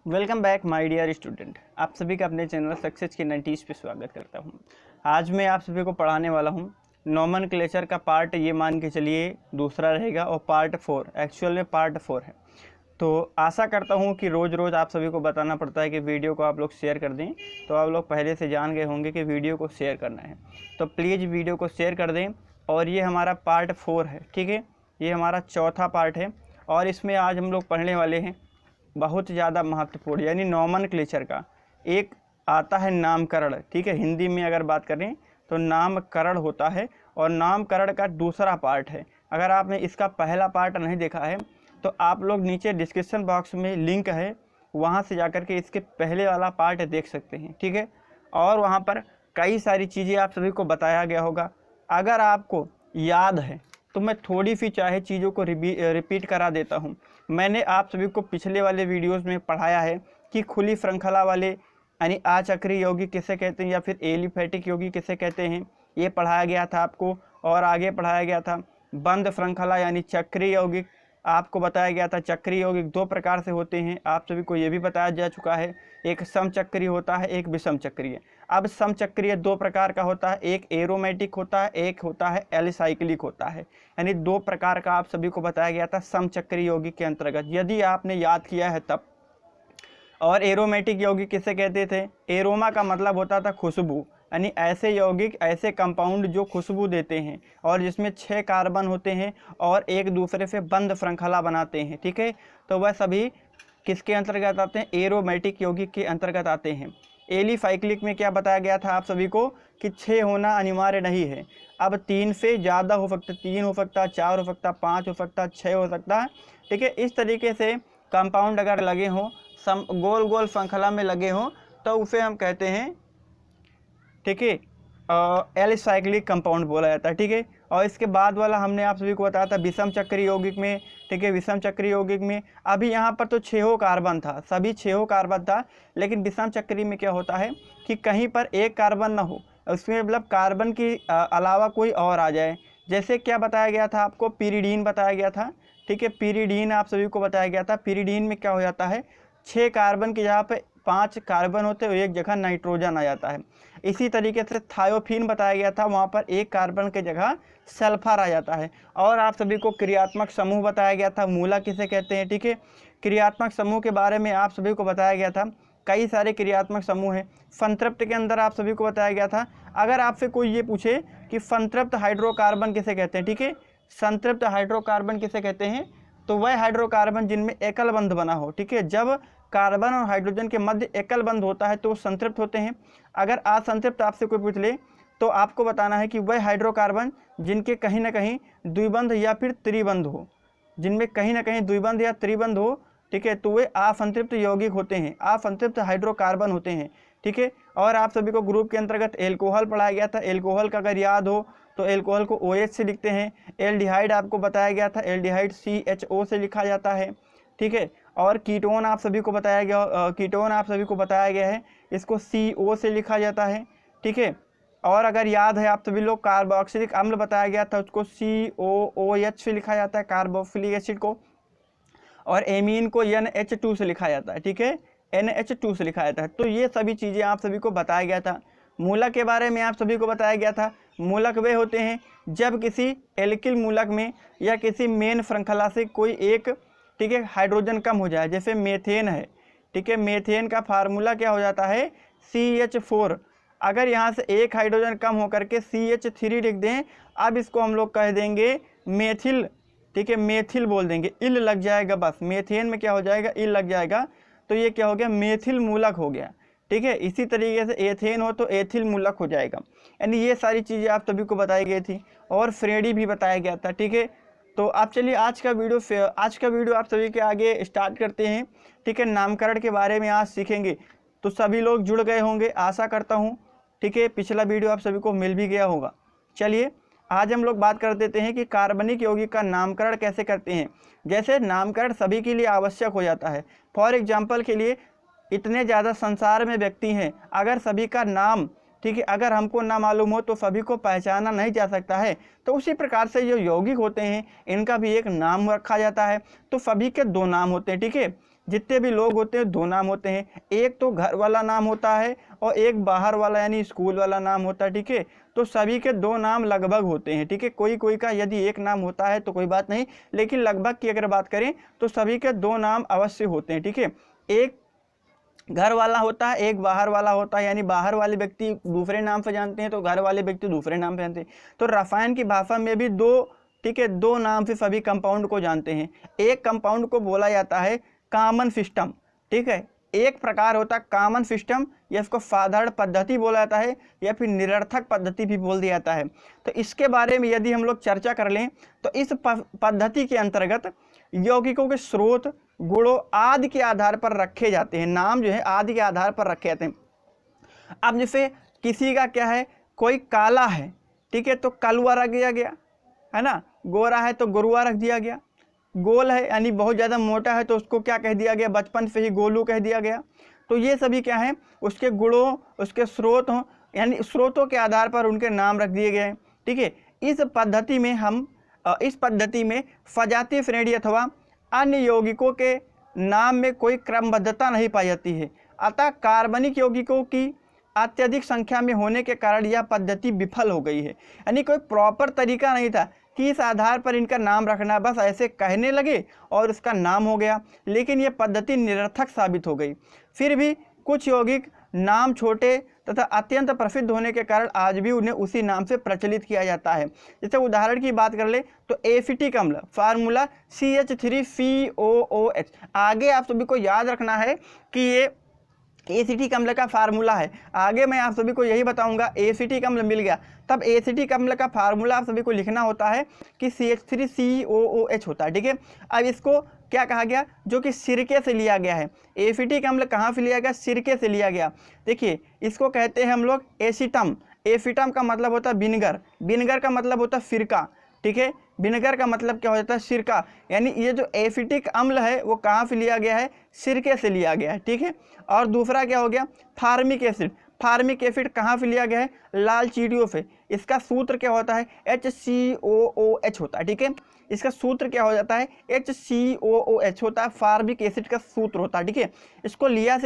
Welcome back my dear student. आप सभी का अपने चैनल सक्सेस की 90s पे स्वागत करता हूं। आज मैं आप सभी को पढ़ाने वाला हूं नोमेनक्लेचर का पार्ट, ये मान के चलिए दूसरा रहेगा और पार्ट 4 एक्चुअल में पार्ट 4 है। तो आशा करता हूं कि रोज़ रोज़ आप सभी को बताना पड़ता है कि वीडियो को आप लोग शेयर कर दें, तो आप लोग पहले से जान गए होंगे कि वीडियो को शेयर करना है। तो प्लीज़ वीडियो को शेयर कर दें। और ये हमारा पार्ट 4 है, ठीक है, ये हमारा चौथा पार्ट है और इसमें आज हम लोग पढ़ने वाले हैं बहुत ज़्यादा महत्वपूर्ण, यानी नोमेनक्लेचर का एक आता है नामकरण। ठीक है, हिंदी में अगर बात करें तो नामकरण होता है और नामकरण का दूसरा पार्ट है। अगर आपने इसका पहला पार्ट नहीं देखा है तो आप लोग नीचे डिस्क्रिप्शन बॉक्स में लिंक है, वहाँ से जाकर के इसके पहले वाला पार्ट देख सकते हैं। ठीक है, और वहाँ पर कई सारी चीज़ें आप सभी को बताया गया होगा। अगर आपको याद है तो मैं थोड़ी सी चाहे चीज़ों को रिपीट करा देता हूँ। मैंने आप सभी को पिछले वाले वीडियोस में पढ़ाया है कि खुली श्रृंखला वाले यानी अचक्रीय यौगिक किसे कहते हैं या फिर एलिफैटिक यौगिक किसे कहते हैं, ये पढ़ाया गया था आपको। और आगे पढ़ाया गया था बंद श्रृंखला यानी चक्रीय यौगिक, आपको बताया गया था चक्रीय यौगिक दो प्रकार से होते हैं। आप सभी को ये भी बताया जा चुका है, एक समचक्रीय होता है, एक विषम चक्रीय। अब समचक्रीय दो प्रकार का होता है, एक एरोमेटिक होता है, एक होता है एलिसाइक्लिक होता है। यानी दो प्रकार का आप सभी को बताया गया था समचक्रीय यौगिक के अंतर्गत, यदि आपने याद किया है तब। और एरोमेटिक यौगिक किसे कहते थे? एरोमा का मतलब होता था खुशबू, यानी ऐसे यौगिक, ऐसे कंपाउंड जो खुशबू देते हैं और जिसमें 6 कार्बन होते हैं और एक दूसरे से बंद श्रृंखला बनाते हैं। ठीक है, तो वह सभी किसके अंतर्गत आते हैं? एरोमेटिक यौगिक के अंतर्गत आते हैं। एलिसाइक्लिक में क्या बताया गया था आप सभी को कि 6 होना अनिवार्य नहीं है। अब 3 से ज़्यादा हो सकता है, 3 हो सकता है, 4 हो सकता है, 5 हो सकता है, 6 हो सकता है। ठीक है, इस तरीके से कंपाउंड अगर लगे हों, गोल गोल श्रृंखला में लगे हों, तो उसे हम कहते हैं, ठीक है, एलिसाइक्लिक कंपाउंड बोला जाता है। ठीक है, और इसके बाद वाला हमने आप सभी को बताया था विषम चक्रीय यौगिक में। ठीक है, विषम चक्रीय यौगिक में अभी यहाँ पर तो 6 कार्बन था, सभी 6 कार्बन था, लेकिन विषम चक्रीय में क्या होता है कि कहीं पर एक कार्बन ना हो, उसमें मतलब कार्बन की अलावा कोई और आ जाए। जैसे क्या बताया गया था आपको? पीरिडीन बताया गया था। ठीक है, पीरिडीन आप सभी को बताया गया था। पीरिडीन में क्या हो जाता है, 6 कार्बन की जगह पे 5 कार्बन होते हैं, एक जगह नाइट्रोजन आ जाता है। इसी तरीके से थायोफीन बताया गया था, वहाँ पर 1 कार्बन की जगह सल्फर आ जाता है। और आप सभी को क्रियात्मक समूह बताया गया था, मूलक किसे कहते हैं। ठीक है, क्रियात्मक समूह के बारे में आप सभी को बताया गया था, कई सारे क्रियात्मक समूह हैं। संतृप्त के अंदर आप सभी को बताया गया था। अगर आपसे कोई ये पूछे कि संतृप्त हाइड्रोकार्बन किसे कहते हैं, ठीक है, संतृप्त हाइड्रोकार्बन किसे कहते हैं, तो वह हाइड्रोकार्बन जिनमें एकल बंध बना हो। ठीक है, जब कार्बन और हाइड्रोजन के मध्य एकल बंध होता है तो वो संतृप्त होते हैं। अगर असंतृप्त आपसे कोई पूछ ले तो आपको बताना है कि वह हाइड्रोकार्बन जिनके कहीं ना कहीं द्विबंध या फिर त्रिबंध हो, जिनमें कहीं ना कहीं द्विबंध या त्रिबंध हो। ठीक है, तो वे असंतृप्त यौगिक होते हैं, असंतृप्त हाइड्रोकार्बन होते हैं। ठीक है, और आप सभी को ग्रुप के अंतर्गत एल्कोहल पढ़ाया गया था। एल्कोहल का अगर याद हो तो एल्कोहल को OH से लिखते हैं। एल्डिहाइड आपको बताया गया था, एल्डिहाइड CHO से लिखा जाता है। ठीक है, और कीटोन आप सभी को बताया गया, कीटोन आप सभी को बताया गया है, इसको CO से लिखा जाता है। ठीक है, और अगर याद है आप सभी लोग कार्बोक्सिलिक अम्ल बताया गया था, उसको COOH से लिखा जाता है, कार्बोक्सिलिक एसिड को। और एमीन को NH2 से लिखा जाता है। ठीक है, NH2 से लिखा जाता है। तो ये सभी चीज़ें आप सभी को बताया गया था। मूलक के बारे में आप सभी को बताया गया था। मूलक वे होते हैं जब किसी एल्किल मूलक में या किसी मेन श्रृंखला से कोई एक, ठीक है, हाइड्रोजन कम हो जाए, जैसे मेथेन है। ठीक है, मेथेन का फार्मूला क्या हो जाता है? CH4। अगर यहाँ से एक हाइड्रोजन कम होकर के CH3 लिख दें, अब इसको हम लोग कह देंगे मेथिल। ठीक है, मेथिल बोल देंगे, इल लग जाएगा, बस मेथेन में क्या हो जाएगा? इल लग जाएगा, तो ये क्या हो गया? मेथिल मूलक हो गया। ठीक है, इसी तरीके से एथेन हो तो एथिल मूलक हो जाएगा। यानी ये सारी चीज़ें आप सभी को बताई गई थी और श्रेणी भी बताया गया था। ठीक है, तो आप चलिए आज का वीडियो आप सभी के आगे स्टार्ट करते हैं। ठीक है, नामकरण के बारे में आज सीखेंगे, तो सभी लोग जुड़ गए होंगे आशा करता हूँ। ठीक है, पिछला वीडियो आप सभी को मिल भी गया होगा। चलिए आज हम लोग बात कर देते हैं कि कार्बनिक यौगिक का नामकरण कैसे करते हैं। जैसे नामकरण सभी के लिए आवश्यक हो जाता है। फॉर एग्जाम्पल के लिए इतने ज़्यादा संसार में व्यक्ति हैं, अगर सभी का नाम, ठीक है, अगर हमको ना मालूम हो तो सभी को पहचाना नहीं जा सकता है। तो उसी प्रकार से जो यौगिक होते हैं इनका भी एक नाम रखा जाता है। तो सभी के 2 नाम होते हैं। ठीक है, जितने भी लोग होते हैं 2 नाम होते हैं, एक तो घर वाला नाम होता है और एक बाहर वाला यानी स्कूल वाला नाम होता है, ठीक है। तो सभी के 2 नाम लगभग होते हैं, ठीक है। कोई कोई का यदि एक नाम होता है तो कोई बात नहीं, लेकिन लगभग की अगर बात करें तो सभी के 2 नाम अवश्य होते हैं, ठीक है। एक घर वाला होता है, एक बाहर वाला होता है, यानी बाहर वाले व्यक्ति दूसरे नाम से जानते हैं तो घर वाले व्यक्ति दूसरे नाम से जानते हैं। तो रसायन की भाषा में भी 2, ठीक है, 2 नाम से सभी कंपाउंड को जानते हैं। एक कंपाउंड को बोला जाता है कॉमन सिस्टम, ठीक है। एक प्रकार होता है कॉमन सिस्टम, या इसको साधारण पद्धति बोला जाता है या फिर निरर्थक पद्धति भी बोल दिया जाता है। तो इसके बारे में यदि हम लोग चर्चा कर लें तो इस पद्धति के अंतर्गत यौगिकों के स्रोत, गुणों आदि के आधार पर रखे जाते हैं। नाम जो है आदि के आधार पर रखे जाते हैं। अब जैसे किसी का क्या है, कोई काला है, ठीक है, तो कलुआ रख दिया गया, है ना। गोरा है तो गुरुआ रख दिया गया। गोल है यानी बहुत ज़्यादा मोटा है तो उसको क्या कह दिया गया, बचपन से ही गोलू कह दिया गया। तो ये सभी क्या है, उसके गुणों, उसके स्रोत हों, यानी स्रोतों के आधार पर उनके नाम रख दिए गए हैं, ठीक है। इस पद्धति में सजातीय श्रेणी अथवा अन्य यौगिकों के नाम में कोई क्रमबद्धता नहीं पाई जाती है। अतः कार्बनिक यौगिकों की अत्यधिक संख्या में होने के कारण यह पद्धति विफल हो गई है। यानी कोई प्रॉपर तरीका नहीं था कि इस आधार पर इनका नाम रखना, बस ऐसे कहने लगे और उसका नाम हो गया, लेकिन यह पद्धति निरर्थक साबित हो गई। फिर भी कुछ यौगिक नाम छोटे तथा अत्यंत प्रसिद्ध होने के कारण आज भी उन्हें उसी नाम से प्रचलित किया जाता है। जैसे उदाहरण की बात कर ले तो एसिटिक अम्ल, फार्मूला CH3COOH। आगे आप सभी को याद रखना है कि ये एसिटिक अम्ल का फार्मूला है। आगे मैं आप सभी को यही बताऊंगा, एसिटिक अम्ल मिल गया तब एसिटिक अम्ल का फार्मूला आप सभी को लिखना होता है कि CH3COOH होता है, ठीक है। अब इसको क्या कहा गया, जो कि सिरके से लिया गया है। एसिटिक अम्ल कहाँ से लिया गया, सिरके से लिया गया। देखिए इसको कहते हैं हम लोग एसिटम। एसिटम का मतलब होता है विनेगर, विनेगर का मतलब होता है सिरका, ठीक है। विनेगर का मतलब क्या हो जाता है, सिरका। यानी ये जो एसिटिक अम्ल है वो कहाँ से लिया गया है, सिरके से लिया गया है, ठीक है। और दूसरा क्या हो गया, फार्मिक एसिड। फार्मिक एसिड कहाँ से लिया गया है, लाल चींटियों से। इसका सूत्र क्या होता है, HCOOH होता है, ठीक है। इसका सूत्र क्या हो जाता है, HCOOH होता है, फार्मिक एसिड का सूत्र होता है, ठीक है। इसको लिया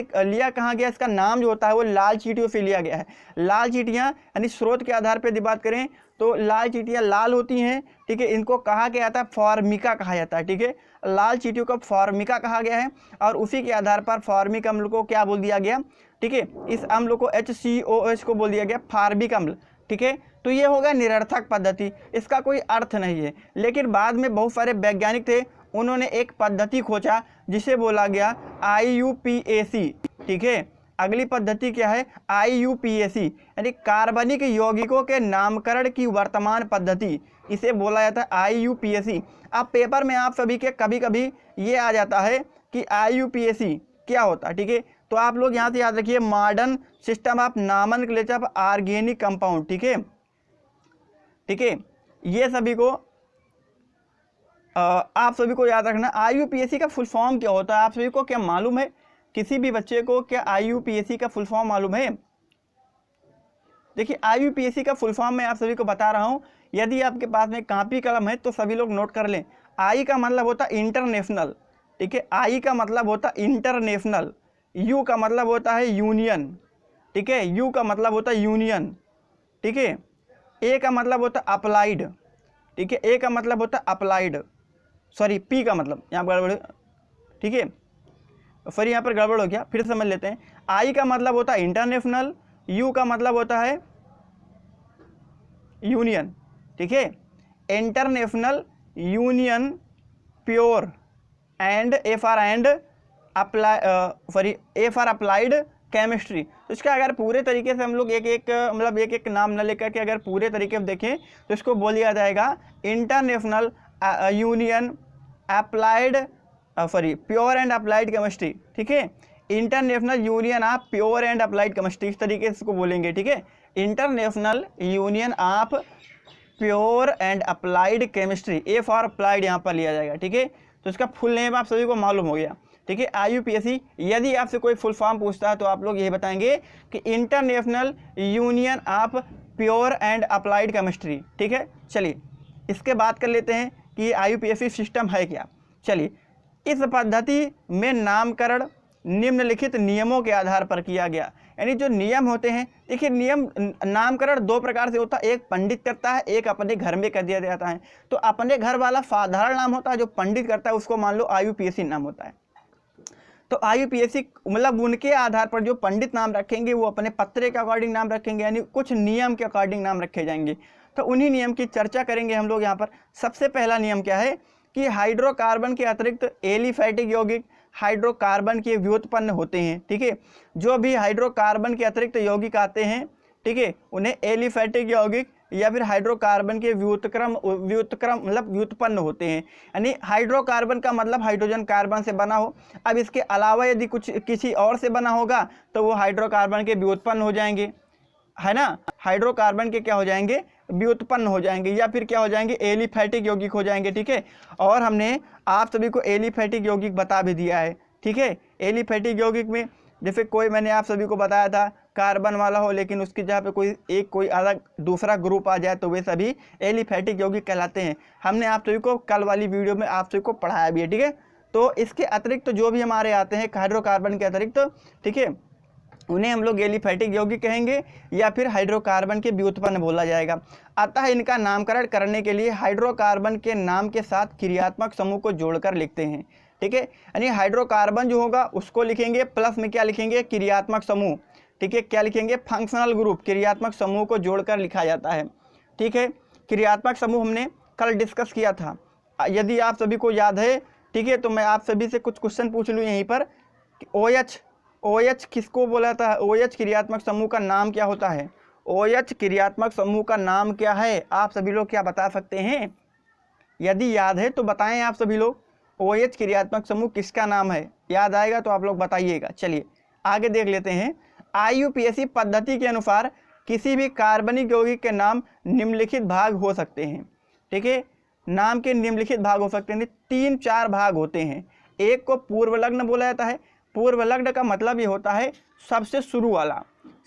कहाँ गया, इसका नाम जो होता है वो लाल चींटियों से लिया गया है। लाल चींटियाँ यानी स्रोत के आधार पर यदि बात करें तो लाल चींटियाँ लाल होती हैं, ठीक है। इनको कहा गया था फॉर्मिका कहा जाता है, ठीक है। लाल चींटियों को फॉर्मिका कहा गया है और उसी के आधार पर फॉर्मिक अम्ल को क्या बोल दिया गया, ठीक है। इस अम्ल को HCOOH को बोल दिया गया फार्मिक अम्ल, ठीक है। तो ये होगा निरर्थक पद्धति, इसका कोई अर्थ नहीं है। लेकिन बाद में बहुत सारे वैज्ञानिक थे, उन्होंने एक पद्धति खोजा जिसे बोला गया IUPAC, ठीक है। अगली पद्धति क्या है, IUPAC यानी कार्बनिक यौगिकों के नामकरण की वर्तमान पद्धति, इसे बोला जाता है IUPAC। अब पेपर में आप सभी के कभी कभी ये आ जाता है कि IUPAC क्या होता है, ठीक है। तो आप लोग यहाँ से याद रखिए, modern system of nomenclature of organic compound, ठीक है, ठीक है। ये सभी को आप सभी को याद रखना। IUPAC का फुल फॉर्म क्या होता है, आप सभी को क्या मालूम है, किसी भी बच्चे को क्या IUPAC का फुल फॉर्म मालूम है? देखिए IUPAC का फुल फॉर्म मैं आप सभी को बता रहा हूँ, यदि आपके पास में कापी कलम है तो सभी लोग नोट कर लें। I का मतलब होता है इंटरनेशनल, ठीक है। I का मतलब होता है इंटरनेशनल। U का मतलब होता है यूनियन, ठीक है। U का मतलब होता है यूनियन, ठीक है। A का मतलब होता है अप्लाइड, ठीक है। A का मतलब होता है अप्लाइड, सॉरी P का मतलब यहाँ पर गड़बड़, ठीक है। फिर यहाँ पर गड़बड़ हो गया, फिर समझ लेते हैं। I का मतलब होता है इंटरनेशनल, U का मतलब होता है यूनियन, ठीक है। International union pure and A for applied chemistry. तो इसका अगर पूरे तरीके से हम लोग एक एक नाम न लेकर के अगर पूरे तरीके से देखें तो इसको बोल दिया जाएगा international union applied pure and applied chemistry, ठीक है। International union of pure and applied chemistry, इस तरीके से इसको बोलेंगे, ठीक है। International union of pure and applied chemistry, A for applied यहाँ पर लिया जाएगा, ठीक है। तो इसका फुल नेम आप सभी को मालूम हो गया, ठीक है। IUPAC। यदि आपसे कोई फुल फॉर्म पूछता है तो आप लोग यही बताएंगे कि international union of pure and applied chemistry, ठीक है। चलिए इसके बात कर लेते हैं कि IUPAC सिस्टम है क्या। चलिए इस पद्धति में नामकरण निम्नलिखित नियमों के आधार पर किया गया। यानी जो नियम होते हैं, देखिए नियम नामकरण दो प्रकार से होता है, एक पंडित करता है, एक अपने घर में कर दिया जाता है। तो अपने घर वाला साधारण नाम होता है, जो पंडित करता है उसको मान लो IUPAC नाम होता है। तो IUPAC मतलब उनके आधार पर जो पंडित नाम रखेंगे वो अपने पत्रे के अकॉर्डिंग नाम रखेंगे, यानी कुछ नियम के अकॉर्डिंग नाम रखे जाएंगे। तो उन्हीं नियम की चर्चा करेंगे हम लोग यहाँ पर। सबसे पहला नियम क्या है कि हाइड्रोकार्बन के अतिरिक्त एलिफैटिक यौगिक हाइड्रोकार्बन के व्युत्पन्न होते हैं। ठीक है, जो भी हाइड्रोकार्बन के अतिरिक्त यौगिक आते हैं, ठीक है, उन्हें एलिफैटिक यौगिक या फिर हाइड्रोकार्बन के व्युत्क्रम मतलब व्युत्पन्न होते हैं। यानी हाइड्रोकार्बन का मतलब हाइड्रोजन कार्बन से बना हो। अब इसके अलावा यदि कुछ किसी और से बना होगा तो वो हाइड्रोकार्बन के व्युत्पन्न हो जाएंगे, है ना। हाइड्रोकार्बन के क्या हो जाएंगे, व्युत्पन्न हो जाएंगे, या फिर क्या हो जाएंगे, एलिफैटिक यौगिक हो जाएंगे। ठीक है, और हमने आप सभी को एलिफैटिक यौगिक बता भी दिया है। ठीक है, एलिफैटिक यौगिक में जैसे कोई मैंने आप सभी को बताया था कार्बन वाला हो, लेकिन उसकी जगह पे कोई अलग दूसरा ग्रुप आ जाए तो वे सभी एलिफैटिक यौगिक कहलाते हैं। हमने आप सभी को कल वाली वीडियो में आप सभी को पढ़ाया भी है। ठीक है, तो इसके अतिरिक्त जो भी हमारे आते हैं हाइड्रोकार्बन के अतिरिक्त, ठीक है, उन्हें हम लोग एलिफैटिक यौगिक कहेंगे या फिर हाइड्रोकार्बन के व्युत्पन्न बोला जाएगा। अतः इनका नामकरण करने के लिए हाइड्रोकार्बन के नाम के साथ क्रियात्मक समूह को जोड़कर लिखते हैं। ठीक है, यानी हाइड्रोकार्बन जो होगा उसको लिखेंगे, प्लस में क्या लिखेंगे, क्रियात्मक समूह। ठीक है, क्या लिखेंगे, फंक्शनल ग्रुप, क्रियात्मक समूह को जोड़कर लिखा जाता है। ठीक है, क्रियात्मक समूह हमने कल डिस्कस किया था, यदि आप सभी को याद है। ठीक है, तो मैं आप सभी से कुछ क्वेश्चन पूछ लूँ यहीं पर। OH किसको बोला था, OH क्रियात्मक समूह का नाम क्या होता है, OH क्रियात्मक समूह का नाम क्या है, आप सभी लोग क्या बता सकते हैं? यदि याद है तो बताएं आप सभी लोग, OH क्रियात्मक समूह किसका नाम है? याद आएगा तो आप लोग बताइएगा। चलिए आगे देख लेते हैं। IUPAC पद्धति के अनुसार किसी भी कार्बनिक यौगिक के नाम निम्नलिखित भाग हो सकते हैं। ठीक है, नाम के निम्नलिखित भाग हो सकते हैं, 3-4 भाग होते हैं। एक को पूर्वलग्न बोला जाता है। पूर्वलग्न का मतलब ये होता है सबसे शुरू वाला,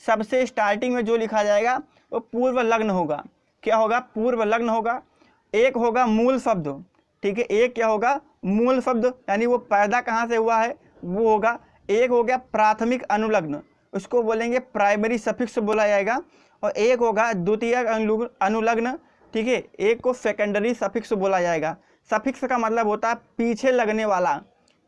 सबसे स्टार्टिंग में जो लिखा जाएगा वो पूर्वलग्न होगा। क्या होगा, पूर्वलग्न होगा। एक होगा मूल शब्द। ठीक है, एक क्या होगा, मूल शब्द, यानी वो पैदा कहाँ से हुआ है वो होगा। एक हो गया प्राथमिक अनुलग्न, उसको बोलेंगे प्राइमरी सफिक्स बोला जाएगा। और एक होगा द्वितीयक अनुलग्न। ठीक है, एक को सेकेंडरी सफिक्स बोला जाएगा। सफिक्स का मतलब होता है पीछे लगने वाला।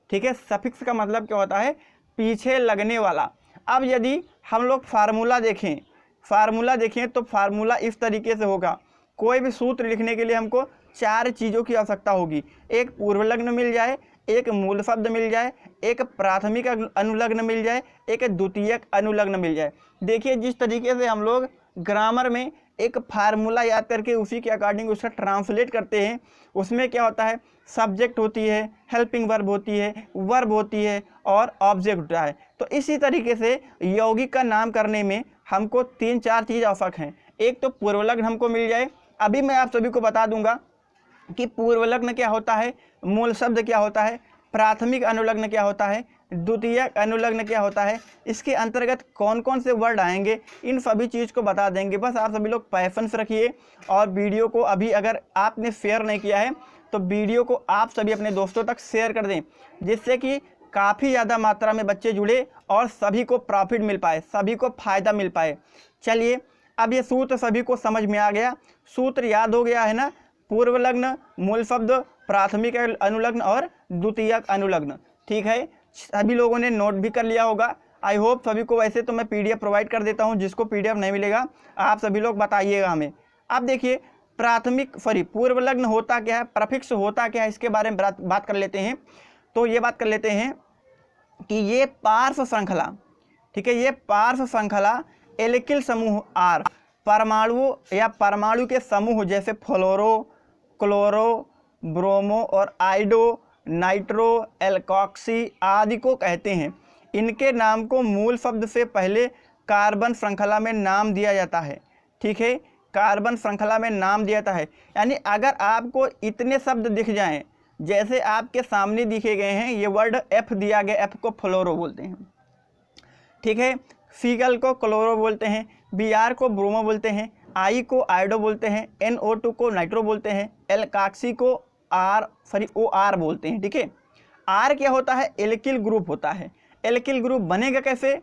ठीक है, सफिक्स का मतलब क्या होता है, पीछे लगने वाला। अब यदि हम लोग फार्मूला देखें तो फार्मूला इस तरीके से होगा। कोई भी सूत्र लिखने के लिए हमको 4 चीज़ों की आवश्यकता होगी। एक पूर्वलग्न मिल जाए, एक मूल शब्द मिल जाए, एक प्राथमिक अनुलग्न मिल जाए, एक द्वितीयक अनुलग्न मिल जाए। देखिए जिस तरीके से हम लोग ग्रामर में एक फार्मूला याद करके उसी के अकॉर्डिंग उसका ट्रांसलेट करते हैं, उसमें क्या होता है, सब्जेक्ट होती है, हेल्पिंग वर्ब होती है, वर्ब होती है और ऑब्जेक्ट होता है। तो इसी तरीके से यौगिक का नाम करने में हमको 3-4 चीज़ आवश्यक हैं। एक तो पूर्वलग्न हमको मिल जाए। अभी मैं आप सभी को बता दूंगा कि पूर्वलग्न क्या होता है, मूल शब्द क्या होता है, प्राथमिक अनुलग्न क्या होता है, द्वितीयक अनुलग्न क्या होता है, इसके अंतर्गत कौन कौन से वर्ड आएंगे, इन सभी चीज़ को बता देंगे। बस आप सभी लोग पैशंस रखिए और वीडियो को अभी अगर आपने शेयर नहीं किया है तो वीडियो को आप सभी अपने दोस्तों तक शेयर कर दें, जिससे कि काफ़ी ज़्यादा मात्रा में बच्चे जुड़े और सभी को प्रॉफिट मिल पाए, सभी को फ़ायदा मिल पाए। चलिए अब ये सूत्र सभी को समझ में आ गया, सूत्र याद हो गया है ना, पूर्वलग्न, मूल शब्द, प्राथमिक अनुलग्न और द्वितीयक अनुलग्न। ठीक है, सभी लोगों ने नोट भी कर लिया होगा। आई होप सभी को। वैसे तो मैं PDF प्रोवाइड कर देता हूं, जिसको PDF नहीं मिलेगा आप सभी लोग बताइएगा हमें। अब देखिए पूर्वलग्न होता क्या है, प्रफिक्स होता क्या है, इसके बारे में बात कर लेते हैं। तो ये बात कर लेते हैं कि ये पार्श्व श्रृंखला, ठीक है, ये पार्श्व श्रृंखला एल्किल समूह R, परमाणु या परमाणु के समूह जैसे फ्लोरो, क्लोरो, ब्रोमो और आइडो, नाइट्रो, एल्कॉक्सी आदि को कहते हैं। इनके नाम को मूल शब्द से पहले कार्बन श्रृंखला में नाम दिया जाता है। ठीक है, कार्बन श्रृंखला में नाम दिया जाता है। यानी अगर आपको इतने शब्द दिख जाएं, जैसे आपके सामने दिखे गए हैं, ये वर्ड F दिया गया, F को फ्लोरो बोलते हैं। ठीक है, Cl को क्लोरो बोलते हैं, Br को ब्रोमो बोलते हैं, I को आइडो बोलते हैं, NO2 को नाइट्रो बोलते हैं, एल्कॉक्सी को OR बोलते हैं। ठीक है, R क्या होता है, एल्किल ग्रुप होता है। एल्किल ग्रुप बनेगा कैसे,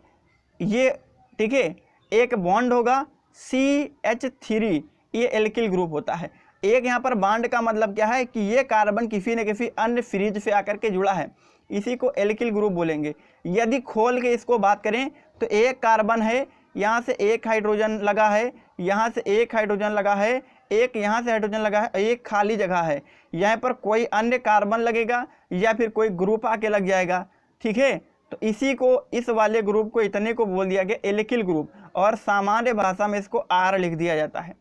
ये ठीक है, एक बॉन्ड होगा CH3, ये एल्किल ग्रुप होता है। एक यहाँ पर बॉन्ड का मतलब क्या है कि ये कार्बन किसी न किसी अन्य फ्रीज से आकर के जुड़ा है, इसी को एल्किल ग्रुप बोलेंगे। यदि खोल के इसको बात करें तो एक कार्बन है, यहाँ से एक हाइड्रोजन लगा है, यहाँ से एक हाइड्रोजन लगा है, एक यहाँ से हाइड्रोजन लगा है, एक खाली जगह है, यहाँ पर कोई अन्य कार्बन लगेगा या फिर कोई ग्रुप आके लग जाएगा, ठीक है। तो इसी को, इस वाले ग्रुप को, इतने को बोल दिया गया एल्किल ग्रुप, और सामान्य भाषा में इसको R लिख दिया जाता है।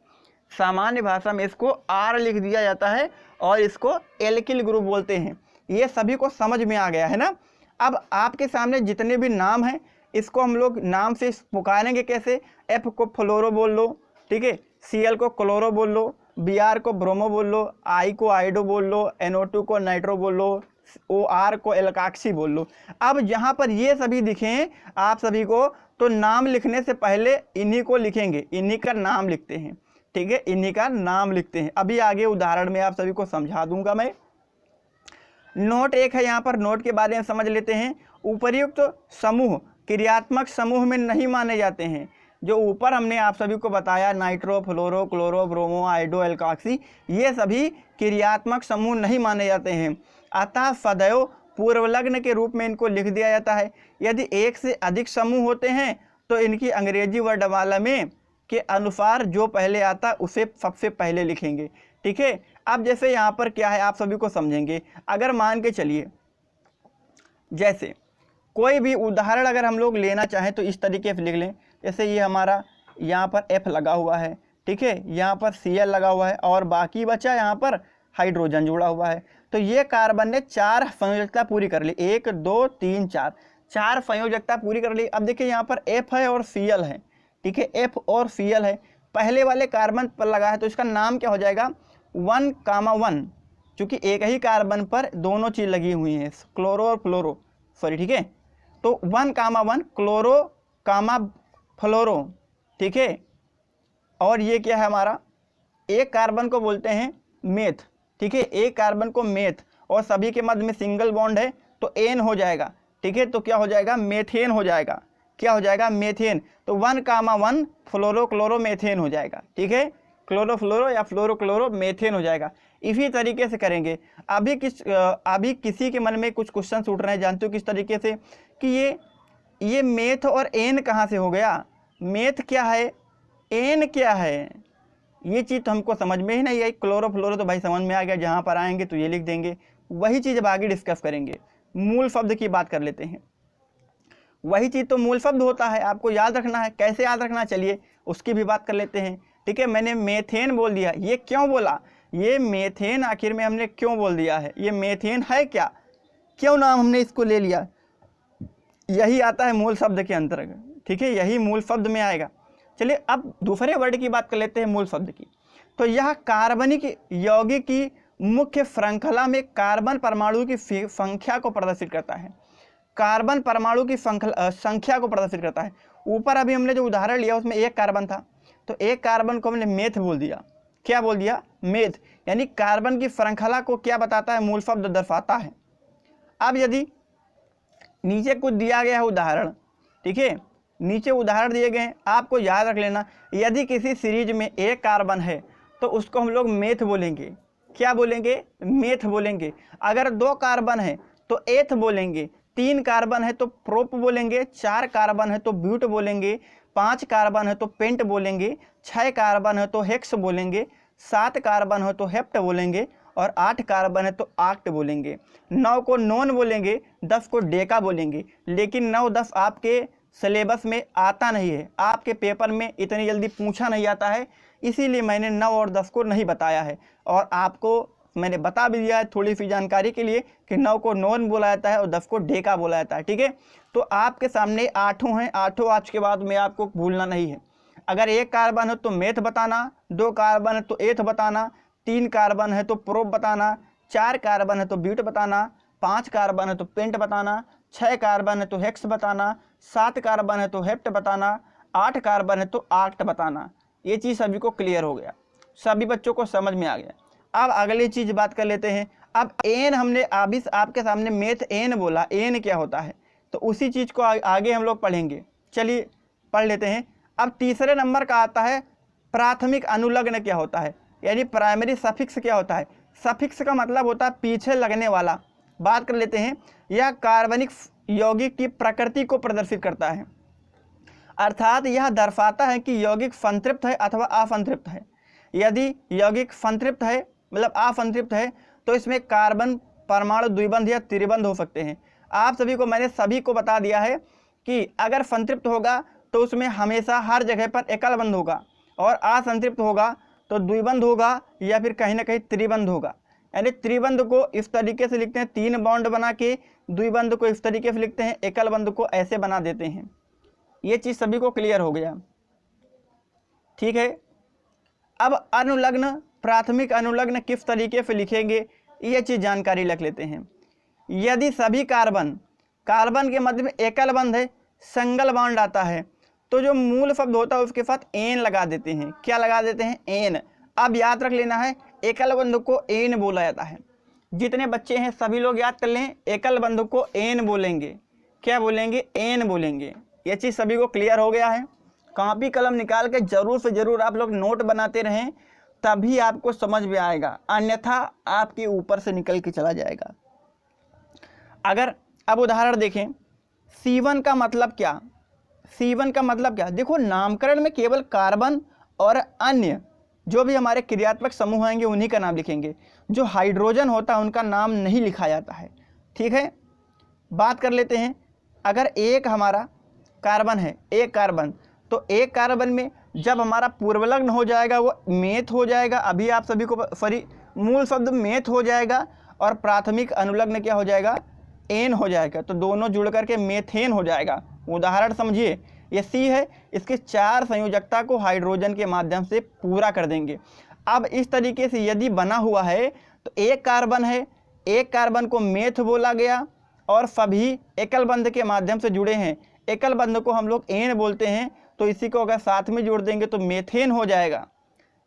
सामान्य भाषा में इसको R लिख दिया जाता है और इसको एल्किल ग्रुप बोलते हैं। ये सभी को समझ में आ गया है ना। अब आपके सामने जितने भी नाम हैं इसको हम लोग नाम से पुकारेंगे कैसे। F को फ्लोरो बोल लो, ठीक है, Cl को क्लोरो बोल लो, Br को ब्रोमो बोल लो, I को आइडो बोल लो, NO2 को नाइट्रो बोल लो, OR को एल्काक्सी बोल लो। अब यहाँ पर ये सभी दिखें आप सभी को, तो नाम लिखने से पहले इन्हीं को लिखेंगे, इन्हीं का नाम लिखते हैं, ठीक है, इन्हीं का नाम लिखते हैं। अभी आगे उदाहरण में आप सभी को समझा दूंगा मैं। नोट एक है, यहाँ पर नोट के बारे में समझ लेते हैं। उपर्युक्त समूह क्रियात्मक समूह में नहीं माने जाते हैं। जो ऊपर हमने आप सभी को बताया, नाइट्रो, फ्लोरो, क्लोरो, ब्रोमो, आइडो, एल्काक्सी, ये सभी क्रियात्मक समूह नहीं माने जाते हैं। अतः सदैव पूर्वलग्न के रूप में इनको लिख दिया जाता है। यदि एक से अधिक समूह होते हैं तो इनकी अंग्रेजी वर्णमाला में के अनुसार जो पहले आता उसे सबसे पहले लिखेंगे, ठीक है। अब जैसे यहाँ पर क्या है आप सभी को समझेंगे। अगर मान के चलिए, जैसे कोई भी उदाहरण अगर हम लोग लेना चाहें तो इस तरीके से लिख लें। जैसे ये हमारा यहाँ पर F लगा हुआ है, ठीक है, यहाँ पर Cl लगा हुआ है और बाकी बचा यहाँ पर हाइड्रोजन जुड़ा हुआ है। तो ये कार्बन ने 4 संयोजकता पूरी कर ली, 1 2 3 4, 4 संयोजकता पूरी कर ली। अब देखिए यहाँ पर F है और Cl है, ठीक है, F और Cl है, पहले वाले कार्बन पर लगा है तो इसका नाम क्या हो जाएगा 1,1, क्योंकि एक ही कार्बन पर दोनों चीज़ लगी हुई हैं, क्लोरो और फ्लोरो, सॉरी, ठीक है। तो 1,1 क्लोरो कामा फ्लोरो, ठीक है। और ये क्या है हमारा, एक कार्बन को बोलते हैं मेथ, ठीक है, एक कार्बन को मेथ, और सभी के मध्य में सिंगल बॉन्ड है तो एन हो जाएगा, ठीक है। तो क्या हो जाएगा, मेथेन हो जाएगा, क्या हो जाएगा, मेथेन। तो 1,1 फ्लोरो क्लोरो मेथेन हो जाएगा, ठीक है, क्लोरो फ्लोरो या फ्लोरो क्लोरो मेथेन हो जाएगा। इसी तरीके से करेंगे। अभी किसी के मन में कुछ क्वेश्चन उठ रहे हैं, जानते हो किस तरीके से, कि ये मेथ और एन कहाँ से हो गया, मेथ क्या है, एन क्या है, ये चीज़ तो हमको समझ में ही नहीं आई। क्लोरो फ्लोरो तो भाई समझ में आ गया, जहाँ पर आएंगे तो ये लिख देंगे। वही चीज़ अब आगे डिस्कस करेंगे। मूल शब्द की बात कर लेते हैं। वही चीज़ तो मूल शब्द होता है, आपको याद रखना है। कैसे याद रखना, चलिए उसकी भी बात कर लेते हैं, ठीक है। मैंने मेथेन बोल दिया, ये क्यों बोला, ये मेथेन आखिर में हमने क्यों बोल दिया है, ये मेथेन है क्या, क्यों नाम हमने इसको ले लिया, यही आता है मूल शब्द के अंतर्गत, ठीक है, यही मूल शब्द में आएगा। चलिए अब दूसरे वर्ड की बात कर लेते हैं मूल शब्द की। तो यह कार्बनिक यौगिक की मुख्य श्रृंखला में कार्बन परमाणु की संख्या को प्रदर्शित करता है, कार्बन परमाणु की संख्या को प्रदर्शित करता है। ऊपर अभी हमने जो उदाहरण लिया उसमें एक कार्बन था, तो एक कार्बन को हमने मेथ बोल दिया, क्या बोल दिया, मेथ, यानी कार्बन की श्रृंखला को क्या बताता है, मूल शब्द दर्शाता है। अब यदि नीचे कुछ दिया गया है उदाहरण, ठीक है, नीचे उदाहरण दिए गए हैं, आपको याद रख लेना। यदि किसी सीरीज में एक कार्बन है तो उसको हम लोग मेथ बोलेंगे, क्या बोलेंगे, मेथ बोलेंगे। अगर 2 कार्बन है तो एथ बोलेंगे, 3 कार्बन है तो प्रोप बोलेंगे, 4 कार्बन है तो ब्यूट बोलेंगे, 5 कार्बन है तो पेंट बोलेंगे, 6 कार्बन है तो हेक्स बोलेंगे, 7 कार्बन है तो हेप्ट बोलेंगे, और 8 कार्बन है तो आक्ट बोलेंगे। 9 को नॉन बोलेंगे, 10 को डेका बोलेंगे। लेकिन 9-10 आपके सिलेबस में आता नहीं है, आपके पेपर में इतनी जल्दी पूछा नहीं जाता है, इसीलिए मैंने 9 और 10 को नहीं बताया है। और आपको मैंने बता भी दिया है थोड़ी सी जानकारी के लिए कि 9 को नॉन बोला जाता है और 10 को डेका बोला जाता है, ठीक है। तो आपके सामने 8 हैं, 8 आज के बाद में आपको भूलना नहीं है। अगर एक कार्बन है तो मेथ बताना, 2 कार्बन है तो एथ बताना, 3 कार्बन है तो प्रोप बताना, 4 कार्बन है तो ब्यूट बताना, 5 कार्बन है तो पेंट बताना, 6 कार्बन है तो हेक्स बताना, 7 कार्बन है तो हेप्ट बताना, 8 कार्बन है तो आक्ट बताना। ये चीज़ सभी को क्लियर हो गया, सभी बच्चों को समझ में आ गया। अब अगली चीज़ बात कर लेते हैं। अब एन हमने अभी आपके सामने मेथ एन बोला, एन क्या होता है, तो उसी चीज़ को आगे हम लोग पढ़ेंगे। चलिए पढ़ लेते हैं। अब तीसरे नंबर का आता है प्राथमिक अनुलग्न क्या होता है, यानी प्राइमरी सफिक्स क्या होता है। सफिक्स का मतलब होता है पीछे लगने वाला। बात कर लेते हैं, यह कार्बनिक यौगिक की प्रकृति को प्रदर्शित करता है, अर्थात यह दर्शाता है कि यौगिक संतृप्त है अथवा असंतृप्त है। यदि यौगिक संतृप्त है मतलब असंतृप्त है तो इसमें कार्बन परमाणु द्विबंध या त्रिबंध हो सकते हैं। आप सभी को मैंने सभी को बता दिया है कि अगर संतृप्त होगा तो उसमें हमेशा हर जगह पर एकल बंध होगा, और असंतृप्त होगा तो द्विबंध होगा या फिर कहीं ना कहीं त्रिबंध होगा। यानी त्रिबंध को इस तरीके से लिखते हैं 3 बॉन्ड बना के, द्विबंध को इस तरीके से लिखते हैं, एकल बंध को ऐसे बना देते हैं। ये चीज़ सभी को क्लियर हो गया, ठीक है। अब अनुलग्न, प्राथमिक अनुलग्न किस तरीके से लिखेंगे ये चीज़ जानकारी रख लेते हैं। यदि सभी कार्बन के मध्य में एकल बंध है, सिंगल बॉन्ड आता है, तो जो मूल शब्द होता है उसके साथ एन लगा देते हैं। क्या लगा देते हैं? एन। अब याद रख लेना है, एकल बंध को एन बोला जाता है। जितने बच्चे हैं सभी लोग याद कर लें, एकल बंध को एन बोलेंगे। क्या बोलेंगे? एन बोलेंगे। ये चीज़ सभी को क्लियर हो गया है। कॉपी कलम निकाल के जरूर से ज़रूर आप लोग नोट बनाते रहें, तभी आपको समझ में आएगा, अन्यथा आपके ऊपर से निकल के चला जाएगा। अगर अब उदाहरण देखें, C1 का मतलब क्या? C1 का मतलब क्या? देखो, नामकरण में केवल कार्बन और अन्य जो भी हमारे क्रियात्मक समूह आएंगे उन्हीं का नाम लिखेंगे। जो हाइड्रोजन होता है उनका नाम नहीं लिखा जाता है, ठीक है। बात कर लेते हैं, अगर एक हमारा कार्बन है, एक कार्बन, तो एक कार्बन में जब हमारा पूर्वलग्न हो जाएगा वो मेथ हो जाएगा। अभी आप सभी को मूल शब्द मेथ हो जाएगा, और प्राथमिक अनुलग्न क्या हो जाएगा? एन हो जाएगा। तो दोनों जुड़ करके मेथेन हो जाएगा। उदाहरण समझिए, ये सी है, इसके 4 संयोजकता को हाइड्रोजन के माध्यम से पूरा कर देंगे। अब इस तरीके से यदि बना हुआ है तो एक कार्बन है, एक कार्बन को मेथ बोला गया, और सभी एकल बंध के माध्यम से जुड़े हैं। एकल बंध को हम लोग एन बोलते हैं, तो इसी को अगर साथ में जोड़ देंगे तो मेथेन हो जाएगा।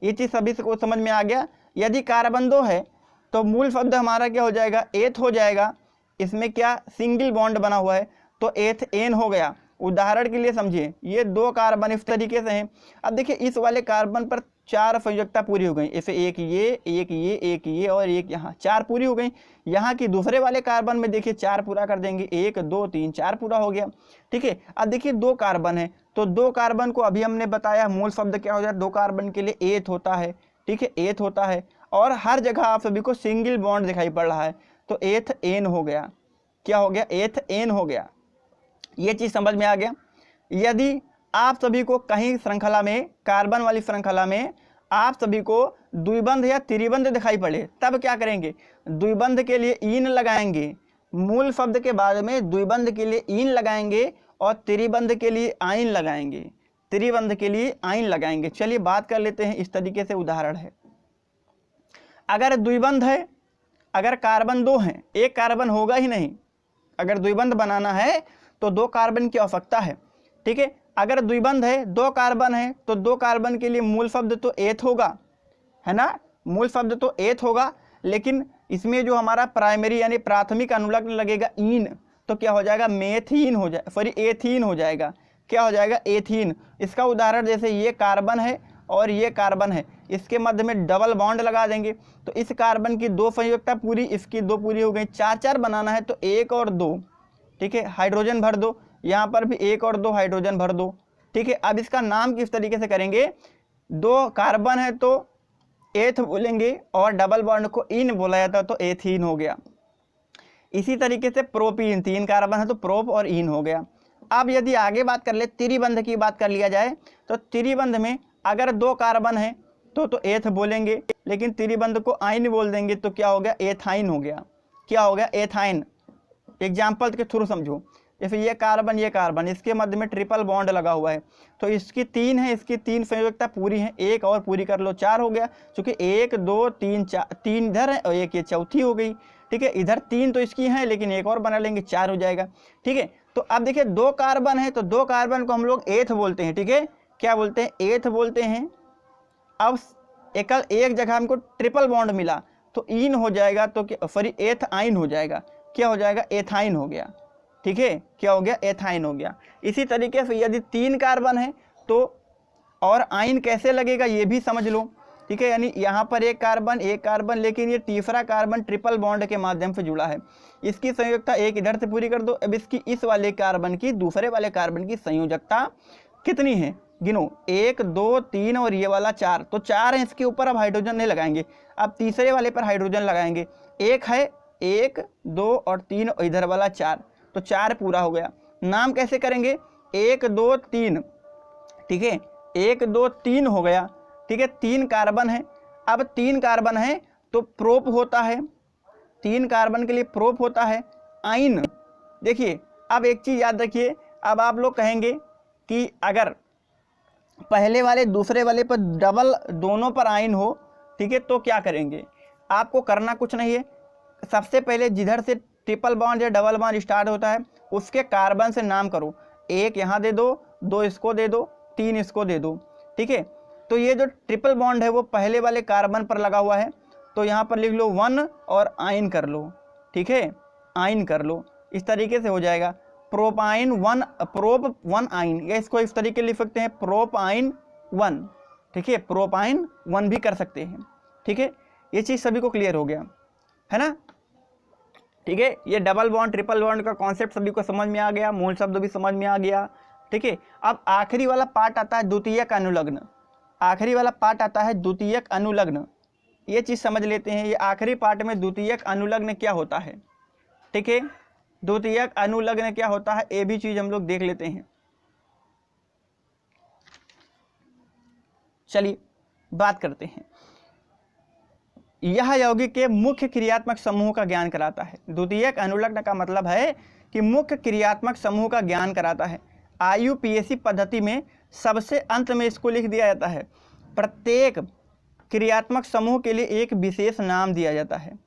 ये चीज़ सभी को समझ में आ गया। यदि कार्बन 2 है तो मूल शब्द हमारा क्या हो जाएगा? एथ हो जाएगा। इसमें क्या सिंगल बॉन्ड बना हुआ है तो एथ एन हो गया। उदाहरण के लिए समझिए, ये 2 कार्बन इस तरीके से हैं। अब देखिए, इस वाले कार्बन पर 4 संयोजकता पूरी हो गई। इसे एक ये, एक ये, एक ये और एक यहाँ, 4 पूरी हो गई। यहाँ की दूसरे वाले कार्बन में देखिए 4 पूरा कर देंगे, 1 2 3 4 पूरा हो गया, ठीक है। अब देखिए 2 कार्बन है, तो 2 कार्बन को अभी हमने बताया मूल शब्द क्या हो जाए? 2 कार्बन के लिए एथ होता है, ठीक है, एथ होता है। और हर जगह आप सभी को सिंगल बॉन्ड दिखाई पड़ रहा है, तो एथ एन हो गया। क्या हो गया? एथ एन हो गया। ये चीज़ समझ में आ गया। यदि आप सभी को कहीं श्रृंखला में, कार्बन वाली श्रृंखला में आप सभी को द्विबंध या त्रिबंध दिखाई पड़े, तब क्या करेंगे? द्विबंध के लिए ईन लगाएंगे। मूल शब्द के बाद में द्विबंध के लिए ईन लगाएंगे और त्रिबंध के लिए आइन लगाएंगे। त्रिबंध के लिए आइन लगाएंगे। चलिए बात कर लेते हैं। इस तरीके से उदाहरण है, अगर द्विबंध है, अगर कार्बन 2 हैं, एक कार्बन होगा ही नहीं। अगर द्विबंध बनाना है तो 2 कार्बन की आवश्यकता है, ठीक है। अगर द्विबंध है, 2 कार्बन है, तो 2 कार्बन के लिए मूल शब्द तो एथ होगा, है ना, मूल शब्द तो एथ होगा। लेकिन इसमें जो हमारा प्राइमरी यानी प्राथमिक अनुलग्न लगेगा ईन, तो क्या हो जाएगा? मेथीन हो जाए, सॉरी एथीन हो जाएगा। क्या हो जाएगा? एथीन। इसका उदाहरण जैसे ये कार्बन है और ये कार्बन है, इसके मध्य में डबल बॉन्ड लगा देंगे, तो इस कार्बन की 2 संयोजकता पूरी, इसकी 2 पूरी हो गई। 4 बनाना है तो 1 और 2, ठीक है, हाइड्रोजन भर दो। यहाँ पर भी 1 और 2 हाइड्रोजन भर दो, ठीक है। अब इसका नाम किस तरीके से करेंगे? 2 कार्बन है तो एथ बोलेंगे, और डबल बॉन्ड को इन बोला जाता है तो एथीन हो गया। इसी तरीके से प्रोपीन, 3 कार्बन है तो प्रोप और इन हो गया। अब यदि आगे बात कर ले, त्रिबंध की बात कर लिया जाए, तो त्रिबंध में अगर 2 कार्बन है तो एथ बोलेंगे, लेकिन त्रिबंध को आइन बोल देंगे तो क्या हो गया? एथाइन हो गया। क्या हो गया? एथाइन। एग्जाम्पल के थ्रू समझो, जैसे ये कार्बन, इसके मध्य में ट्रिपल बॉन्ड लगा हुआ है, तो इसकी 3 है, इसकी 3 संयोजकता पूरी है, 1 और पूरी कर लो, 4 हो गया। क्योंकि 1 2 3 4, 3 इधर है और 1 ये चौथी हो गई, ठीक है। इधर 3 तो इसकी है, लेकिन 1 और बना लेंगे, 4 हो जाएगा, ठीक है। तो अब देखिए 2 कार्बन है तो 2 कार्बन को हम लोग एथ बोलते हैं, ठीक है। क्या बोलते हैं? एथ बोलते हैं। अब एक जगह हमको ट्रिपल बॉन्ड मिला, तो इन हो जाएगा, तो सॉरी एथाइन हो जाएगा। क्या हो जाएगा? एथाइन हो गया। ठीक है, क्या हो गया? एथाइन हो गया। इसी तरीके से यदि 3 कार्बन है तो और आइन कैसे लगेगा ये भी समझ लो। ठीक है, यानी यहाँ पर एक कार्बन, लेकिन ये तीसरा कार्बन ट्रिपल बॉन्ड के माध्यम से जुड़ा है। इसकी संयोजकता एक इधर से पूरी कर दो। अब इसकी इस वाले कार्बन की दूसरे वाले कार्बन की संयोजकता कितनी है? गिनो, 1 2 3 और ये वाला 4, तो 4 है इसके ऊपर। अब हाइड्रोजन नहीं लगाएंगे, अब तीसरे वाले पर हाइड्रोजन लगाएंगे। एक है 1 2 और 3 और इधर वाला 4, तो 4 पूरा हो गया। नाम कैसे करेंगे? 1 2 3। ठीक है, 1 2 3 हो गया। ठीक है, 3 कार्बन है। अब 3 कार्बन है तो प्रोप होता है, 3 कार्बन के लिए प्रोप होता है आइन। देखिए, अब एक चीज़ याद रखिए, अब आप लोग कहेंगे कि अगर पहले वाले दूसरे वाले पर डबल दोनों पर आइन हो, ठीक है, तो क्या करेंगे? आपको करना कुछ नहीं है। सबसे पहले जिधर से ट्रिपल बॉन्ड या डबल बॉन्ड स्टार्ट होता है उसके कार्बन से नाम करो। 1 यहाँ दे दो, 2 इसको दे दो, 3 इसको दे दो। ठीक है, तो ये जो ट्रिपल बॉन्ड है वो पहले वाले कार्बन पर लगा हुआ है, तो यहाँ पर लिख लो 1 और आइन कर लो। ठीक है, आइन कर लो, इस तरीके से हो जाएगा। प्रोपाइन 1, प्रोप 1 आइन, या इसको इस तरीके लिख सकते हैं प्रोपाइन 1। ठीक है, प्रोपाइन 1 भी कर सकते हैं। ठीक है, ये चीज़ सभी को क्लियर हो गया है ना? ठीक है, ये डबल बॉन्ड ट्रिपल बॉन्ड का कॉन्सेप्ट सभी को समझ में आ गया, मूल शब्द भी समझ में आ गया। ठीक है, अब आखिरी वाला पार्ट आता है द्वितीयक अनुलग्न। आखिरी वाला पार्ट आता है द्वितीयक अनुलग्न। ये चीज़ समझ लेते हैं, ये आखिरी पार्ट में द्वितीयक अनुलग्न क्या होता है। ठीक है, द्वितीयक अनुलग्न क्या होता है ये भी चीज़ हम लोग देख लेते हैं। चलिए बात करते हैं। यह यौगिक के मुख्य क्रियात्मक समूह का ज्ञान कराता है। द्वितीयक अनुलग्न का मतलब है कि मुख्य क्रियात्मक समूह का ज्ञान कराता है। IUPAC पद्धति में सबसे अंत में इसको लिख दिया जाता है। प्रत्येक क्रियात्मक समूह के लिए एक विशेष नाम दिया जाता है।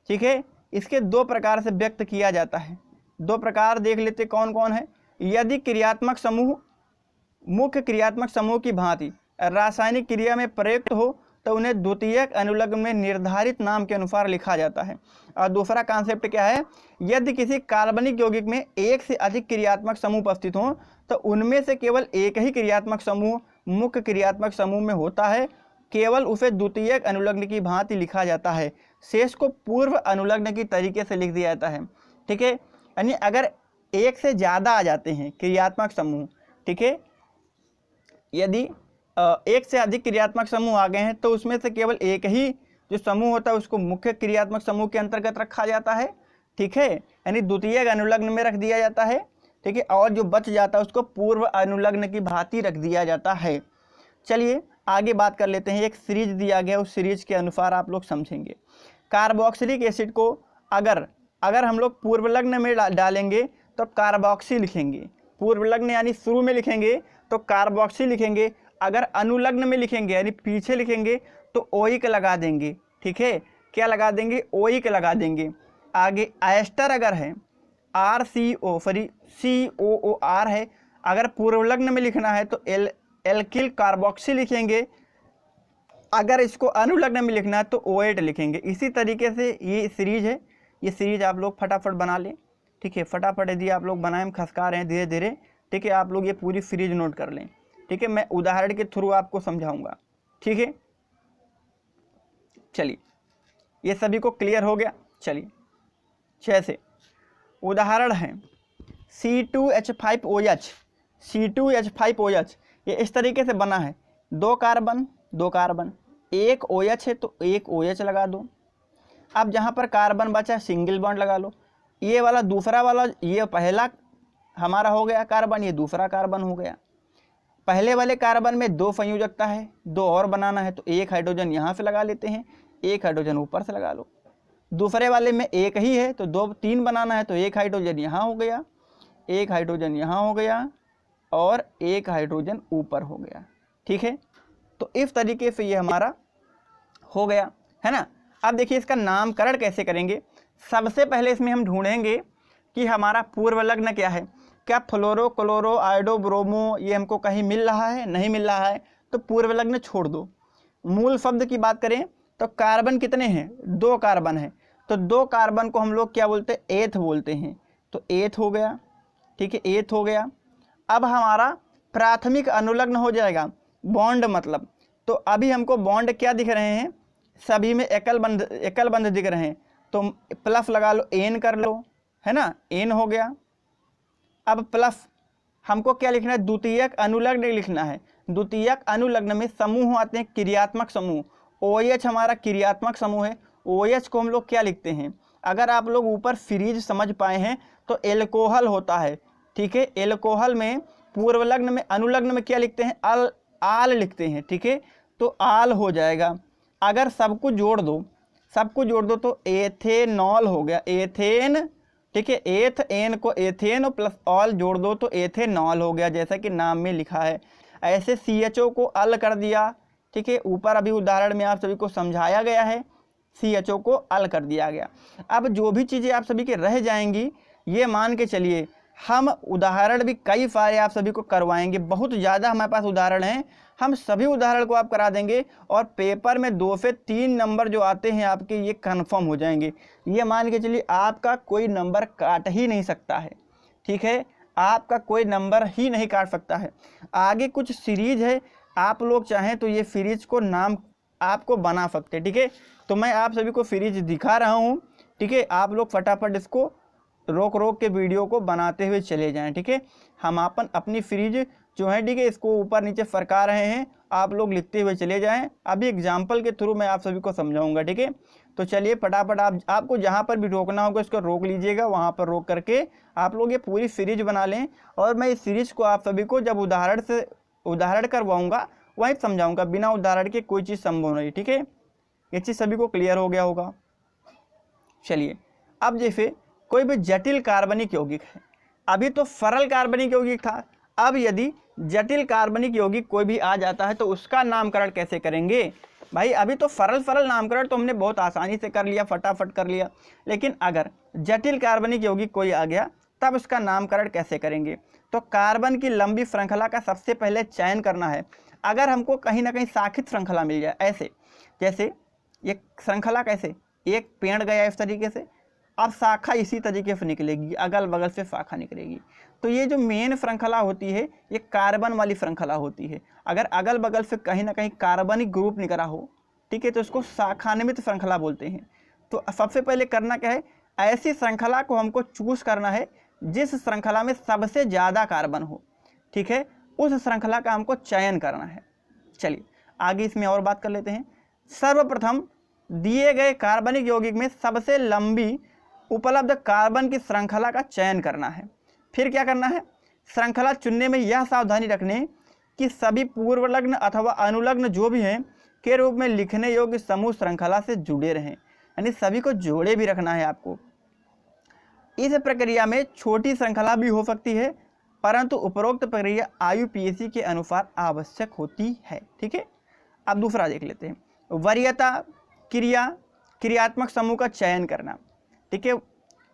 ठीक है, इसके 2 प्रकार से व्यक्त किया जाता है। 2 प्रकार देख लेते कौन कौन है। यदि क्रियात्मक समूह मुख्य क्रियात्मक समूह की भांति रासायनिक क्रिया में प्रयुक्त हो तो उन्हें द्वितीयक अनुलग्न में निर्धारित नाम के अनुसार लिखा जाता है। और दूसरा कॉन्सेप्ट क्या है? यदि किसी कार्बनिक यौगिक में एक से अधिक क्रियात्मक समूह उपस्थित हों तो उनमें से केवल एक ही क्रियात्मक समूह मुख्य क्रियात्मक समूह में होता है, केवल उसे द्वितीयक अनुलग्न की भांति लिखा जाता है। शेष को पूर्व अनुलग्न की तरीके से लिख दिया जाता है। ठीक है, यानी अगर एक से ज़्यादा आ जाते हैं क्रियात्मक समूह, ठीक है, यदि एक से अधिक क्रियात्मक समूह आ गए हैं तो उसमें से केवल एक ही जो समूह होता है उसको मुख्य क्रियात्मक समूह के अंतर्गत रखा जाता है। ठीक है, यानी द्वितीयक अनुलग्न में रख दिया जाता है। ठीक है, और जो बच जाता है उसको पूर्व अनुलग्न की भांति रख दिया जाता है। चलिए आगे बात कर लेते हैं। एक सीरीज दिया गया, उस सीरीज के अनुसार आप लोग समझेंगे। कार्बोक्सिलिक एसिड को अगर हम लोग पूर्वलग्न में डालेंगे तो कार्बोक्सी लिखेंगे। पूर्वलग्न यानी शुरू में लिखेंगे तो कार्बोक्सी लिखेंगे। अगर अनुलग्न में लिखेंगे यानी पीछे लिखेंगे तो ओइक लगा देंगे। ठीक है, क्या लगा देंगे? ओइक लगा देंगे। आगे एस्टर अगर है COOR है, अगर पूर्वलग्न में लिखना है तो एल्किल कार्बोक्सी लिखेंगे। अगर इसको अनुलग्न में लिखना है तो O8 लिखेंगे। इसी तरीके से ये सीरीज है, ये सीरीज आप लोग फटाफट बना लें। ठीक है, फटाफट यदि आप लोग बनाए, हम खसका रहे हैं धीरे धीरे। ठीक है, आप लोग ये पूरी सीरीज नोट कर लें। ठीक है, मैं उदाहरण के थ्रू आपको समझाऊंगा। ठीक है, चलिए ये सभी को क्लियर हो गया। चलिए जैसे उदाहरण है C2H5OH। C2H5OH ये इस तरीके से बना है। 2 कार्बन, एक OH है तो एक OH लगा दो। अब जहाँ पर कार्बन बचा सिंगल बॉन्ड लगा लो। ये वाला दूसरा वाला, ये पहला हमारा हो गया कार्बन, ये दूसरा कार्बन हो गया। पहले वाले कार्बन में 2 संयोजकता है, 2 और बनाना है तो एक हाइड्रोजन यहाँ से लगा लेते हैं, एक हाइड्रोजन ऊपर से लगा लो। दूसरे वाले में एक ही है तो 3 बनाना है तो एक हाइड्रोजन यहाँ हो गया, एक हाइड्रोजन यहाँ हो गया और एक हाइड्रोजन ऊपर हो गया। ठीक है, तो इस तरीके से ये हमारा हो गया है ना। अब देखिए इसका नामकरण कैसे करेंगे। सबसे पहले इसमें हम ढूंढेंगे कि हमारा पूर्वलग्न क्या है। क्या फ्लोरो, क्लोरो, आयोडो, ब्रोमो ये हमको कहीं मिल रहा है? नहीं मिल रहा है तो पूर्वलग्न छोड़ दो। मूल शब्द की बात करें तो कार्बन कितने हैं, 2 कार्बन है, तो 2 कार्बन को हम लोग क्या बोलते हैं, एथ बोलते हैं। तो एथ हो गया, ठीक है, एथ हो गया। अब हमारा प्राथमिक अनुलग्न हो जाएगा, बॉन्ड मतलब, तो अभी हमको बॉन्ड क्या दिख रहे हैं, सभी में एकल बंध दिख रहे हैं, तो प्लस लगा लो, एन कर लो, है ना, एन हो गया। अब प्लस हमको क्या लिखना है, द्वितीयक अनुलग्न लिखना है। द्वितीयक अनुलग्न में समूह आते हैं क्रियात्मक समूह, OH हमारा क्रियात्मक समूह है। OH को हम लोग क्या लिखते हैं, अगर आप लोग ऊपर फ्रीज समझ पाए हैं तो एल्कोहल होता है, ठीक है। एल्कोहल में पूर्वलग्न में अनुलग्न में क्या लिखते हैं, आल लिखते हैं, ठीक है, तो आल हो जाएगा। अगर सबको जोड़ दो तो एथेनॉल हो गया, एथेन, ठीक है, एथ एन को एथेन और प्लस ऑल जोड़ दो तो एथेनॉल हो गया, जैसा कि नाम में लिखा है। ऐसे CHO को अल कर दिया, ठीक है, ऊपर अभी उदाहरण में आप सभी को समझाया गया है, CHO को अल कर दिया गया। अब जो भी चीज़ें आप सभी के रह जाएंगी, ये मान के चलिए हम उदाहरण भी कई सारे आप सभी को करवाएंगे, बहुत ज़्यादा हमारे पास उदाहरण हैं, हम सभी उदाहरण को आप करा देंगे और पेपर में 2 से 3 नंबर जो आते हैं आपके, ये कंफर्म हो जाएंगे। ये मान के चलिए आपका कोई नंबर काट ही नहीं सकता है, ठीक है, आपका कोई नंबर ही नहीं काट सकता है। आगे कुछ सीरीज है, आप लोग चाहें तो ये सीरीज को नाम आपको बना सकते हैं, ठीक है। तो मैं आप सभी को सीरीज दिखा रहा हूँ, ठीक है, आप लोग फटाफट इसको रोक के वीडियो को बनाते हुए चले जाएं, ठीक है। हम अपनी फ्रीज जो है, ठीक है, इसको ऊपर नीचे फरका रहे हैं, आप लोग लिखते हुए चले जाएं। अभी एग्जाम्पल के थ्रू मैं आप सभी को समझाऊंगा, ठीक है। तो चलिए फटाफट आपको जहां पर भी रोकना होगा इसको रोक लीजिएगा, वहां पर रोक करके आप लोग ये पूरी सीरीज बना लें। और मैं इस सीरीज को आप सभी को जब उदाहरण करवाऊँगा वहीं समझाऊँगा, बिना उदाहरण के कोई चीज़ संभव नहीं, ठीक है। ये चीज़ सभी को क्लियर हो गया होगा। चलिए, अब जैसे कोई भी जटिल कार्बनिक यौगिक है, अभी तो सरल कार्बनिक यौगिक था, अब यदि जटिल कार्बनिक यौगिक कोई भी आ जाता है तो उसका नामकरण कैसे करेंगे भाई। अभी तो सरल नामकरण तो हमने बहुत आसानी से कर लिया, फटाफट कर लिया, लेकिन अगर जटिल कार्बनिक यौगिक कोई आ गया तब उसका नामकरण कैसे करेंगे। तो कार्बन की लंबी श्रृंखला का सबसे पहले चयन करना है। अगर हमको कहीं ना कहीं शाखित श्रृंखला मिल जाए, ऐसे जैसे ये श्रृंखला कैसे, एक पेड़ गया इस तरीके से, अब शाखा इसी तरीके से निकलेगी, अगल बगल से शाखा निकलेगी। तो ये जो मेन श्रृंखला होती है ये कार्बन वाली श्रृंखला होती है। अगर अगल बगल से कहीं ना कहीं कार्बनिक ग्रुप निकला हो, ठीक है, तो इसको शाखान्वित श्रृंखला बोलते हैं। तो सबसे पहले करना क्या है, ऐसी श्रृंखला को हमको चूज करना है जिस श्रृंखला में सबसे ज़्यादा कार्बन हो, ठीक है, उस श्रृंखला का हमको चयन करना है। चलिए आगे इसमें और बात कर लेते हैं। सर्वप्रथम दिए गए कार्बनिक यौगिक में सबसे लंबी उपलब्ध कार्बन की श्रृंखला का चयन करना है। फिर क्या करना है, श्रृंखला चुनने में यह सावधानी रखने कि सभी पूर्वलग्न अथवा अनुलग्न जो भी हैं के रूप में लिखने योग्य समूह श्रृंखला से जुड़े रहें, यानी सभी को जोड़े भी रखना है आपको। इस प्रक्रिया में छोटी श्रृंखला भी हो सकती है, परंतु उपरोक्त प्रक्रिया IUPAC के अनुसार आवश्यक होती है, ठीक है। अब दूसरा देख लेते हैं, वरीयता क्रियात्मक समूह का चयन करना, ठीक है।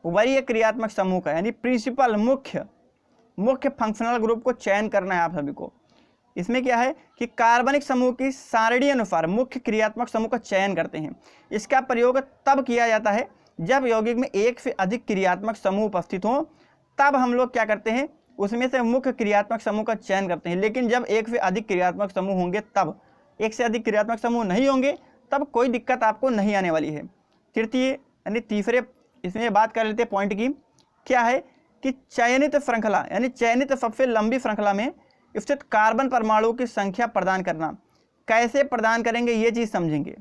वरीय क्रियात्मक समूह का यानी प्रिंसिपल मुख्य फंक्शनल ग्रुप को चयन करना है आप सभी को। इसमें क्या है कि कार्बनिक समूह की सारणी अनुसार मुख्य क्रियात्मक समूह का चयन करते हैं। इसका प्रयोग तब किया जाता है जब यौगिक में एक से अधिक क्रियात्मक समूह उपस्थित हों, तब हम लोग क्या करते हैं, उसमें से मुख्य क्रियात्मक समूह का चयन करते हैं। लेकिन जब एक से अधिक क्रियात्मक समूह होंगे तब, एक से अधिक क्रियात्मक समूह नहीं होंगे तब कोई दिक्कत आपको नहीं आने वाली है। तृतीय यानी तीसरे इसमें बात कर लेते हैं पॉइंट की, क्या है कि चयनित श्रृंखला यानी चयनित सबसे लंबी श्रृंखला में स्थित कार्बन परमाणुओं की संख्या प्रदान करना। कैसे प्रदान करेंगे ये चीज समझेंगे।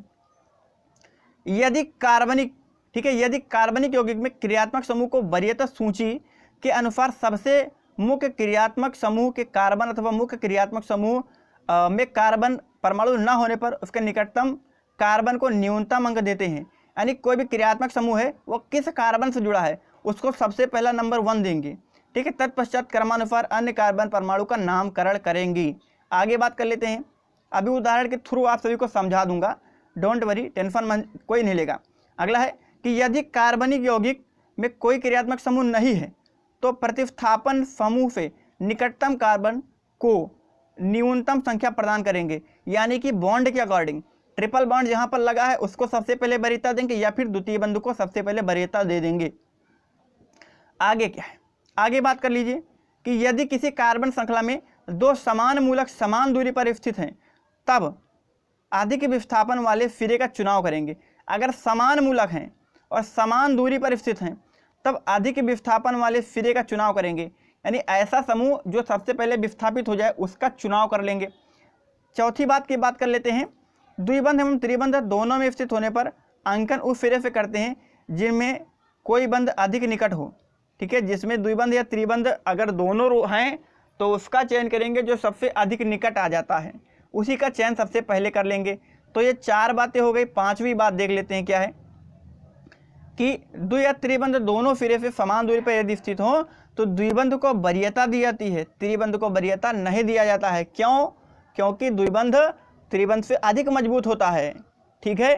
यदि कार्बनिक, ठीक है, यदि कार्बनिक यौगिक में क्रियात्मक समूह को वरीयता सूची के अनुसार सबसे मुख्य क्रियात्मक समूह के कार्बन अथवा मुख्य क्रियात्मक समूह में कार्बन परमाणु न होने पर उसके निकटतम कार्बन को न्यूनतम अंक देते हैं। यानी कोई भी क्रियात्मक समूह है वो किस कार्बन से जुड़ा है उसको सबसे पहला नंबर 1 देंगे, ठीक है। तत्पश्चात क्रमानुसार अन्य कार्बन परमाणु का नामकरण करेंगी। आगे बात कर लेते हैं, अभी उदाहरण के थ्रू आप सभी को समझा दूंगा, डोंट वरी, टेंशन कोई नहीं लेगा। अगला है कि यदि कार्बनिक यौगिक में कोई क्रियात्मक समूह नहीं है तो प्रतिस्थापन समूह से निकटतम कार्बन को न्यूनतम संख्या प्रदान करेंगे, यानी कि बॉन्ड के अकॉर्डिंग ट्रिपल बॉन्ड जहाँ पर लगा है उसको सबसे पहले वरीयता देंगे या फिर द्वितीय बंधु को सबसे पहले वरीयता दे देंगे। आगे क्या है, आगे बात कर लीजिए कि यदि किसी कार्बन श्रृंखला में दो समान मूलक समान दूरी पर स्थित हैं तब अधिक विस्थापन वाले सिरे का चुनाव करेंगे। अगर समान मूलक हैं और समान दूरी पर स्थित हैं तब अधिक विस्थापन वाले सिरे का चुनाव करेंगे, यानी ऐसा समूह जो सबसे पहले विस्थापित हो जाए उसका चुनाव कर लेंगे। चौथी बात की बात कर लेते हैं, द्विबंध एवं त्रिबंध दोनों में स्थित होने पर अंकन उस सिरे से करते हैं जिनमें कोई बंध अधिक निकट हो। ठीक है, जिसमें द्विबंध या त्रिबंध अगर दोनों हैं तो उसका चयन करेंगे जो सबसे अधिक निकट आ जाता है, उसी का चयन सबसे पहले कर लेंगे। तो ये 4 बातें हो गई। 5वीं बात देख लेते हैं क्या है कि द्वि या त्रिबंध दोनों सिरे से समान दूरी पर यदि स्थित हो तो द्विबंध को वरीयता दी जाती है, त्रिबंध को वरीयता नहीं दिया जाता है। क्यों? क्योंकि द्विबंध त्रिबंध से अधिक मजबूत होता है। ठीक है,